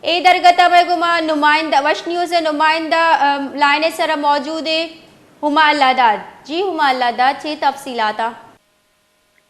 اے درگتا میں گما نمائندہ وش نیوز نمائندہ لائن سر موجود ہے ہما اللہ داد جی ہما اللہ داد چھ تفصیلات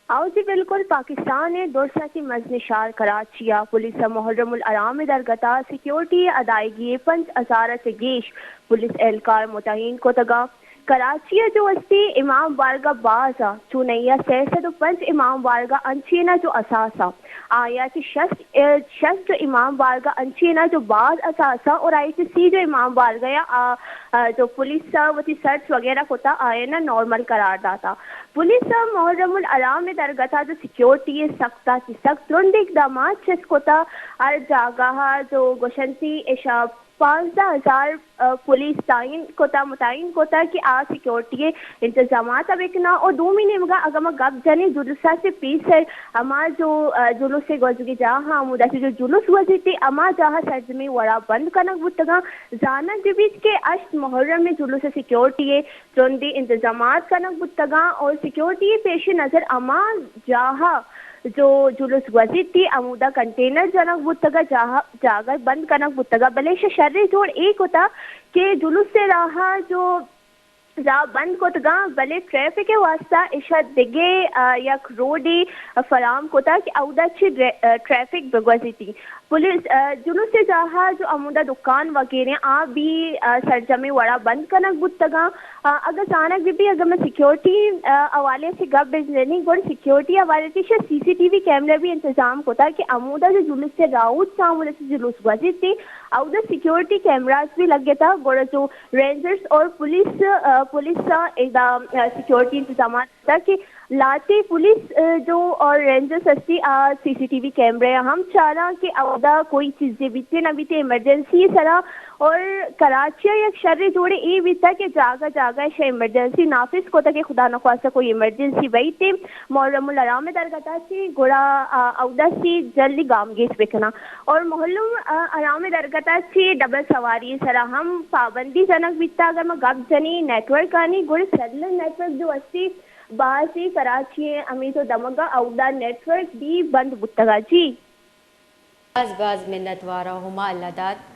آؤ جی بالکل پاکستان نے دورسا کی مزنشار کراچیا پولیس محرم الارام درگتا سیکیورٹی ادائیگی 5000 سے گیش پولیس اہلکار متعین کو تگا کراچی جو استی امام بارگاہ بازا چونیا سیسد پنچ امام بارگاہ انچینا جو اساسا آیا کہ شخص جو امام بارگاہ انچینا جو بعض اساسا اور آئی کہ سی جو امام بارگاہ یا جو پولیس وہ سرچ وغیرہ ہوتا آئے نا نارمل قرار داتا پولیس محرم الارام درگتا جو سیکیورٹی سخت کی سخت رند اقدامات چس کوتا ہر جگہ جو گوشنتی اشا 15,000 پولیس متعین کوتا کہ آ سیکیورٹی انتظامات اب اکنا اور 2 مہینے مگا اگما گب جنی جلوسا سے پیس ہے اما جو جلوس سے گوزگی جہاں عمودہ سے جو جلوس ہوئی تھی اما جہاں سرزمی وڑا بند کنک بتگا زانا جبیت کے اشت محرم میں جلوس سیکیورٹی چوندی انتظامات کنک بتگا اور سیکیورٹی پیش نظر اما جہاں جو جلوس وزید تھی عمودہ کنٹینر جنک بتگا جاگر بند کنک بتگا بلیش شرری جوڑ ایک ہوتا کہ جلوس سے رہا جو جا بند کوتگا بلے ٹریفک کے واسطہ اشد دگے یک روڈی فراہم کوتا کہ اودہ چھ ٹریفک بگوزی تھی پولیس جلوس سے جہاں جو عمودہ دکان وغیرہ آ بھی سرجمی وڑا بند کنک بتگا اگر سانک بھی اگر میں سیکیورٹی حوالے سے گپ بزنی گوڑ سیکیورٹی حوالے سے CCTV کیمرہ بھی انتظام ہوتا ہے کہ عمودہ جو جلوس سے راؤت سامنے سے جلوس وزید تھی ادھر سیکیورٹی کیمراز بھی لگے تھا گوڑا جو رینجرز اور پولیس سیکیورٹی انتظامات تھا کہ لاتے پولیس جو اور رینجرز ہستی CCTV کیمرے ہم چاہ رہا کہ عہدہ کوئی چیزیں بیتے نہ بیتے ایمرجنسی سرا اور کراچی یک شر جوڑے ای بھی تھا کہ جاگا شے ایمرجنسی نافذ کو تھا کہ خدا نخواستہ کوئی ایمرجنسی وہی تھی محرم الارام درگتا سی گوڑا عہدہ سی جلدی گام گیس بکنا اور محرم ارام درگتا سی ڈبل سواری سرا ہم پابندی جنک بیتا اگر میں گپ جنی نیٹ ورک آنی گوڑے سیلولر نیٹ ورک جو اسی باہر سی کراچی امی تو دمگا عہدہ نیٹ ورک بھی بند بتگا جی باز منت وارا ہما اللہ داد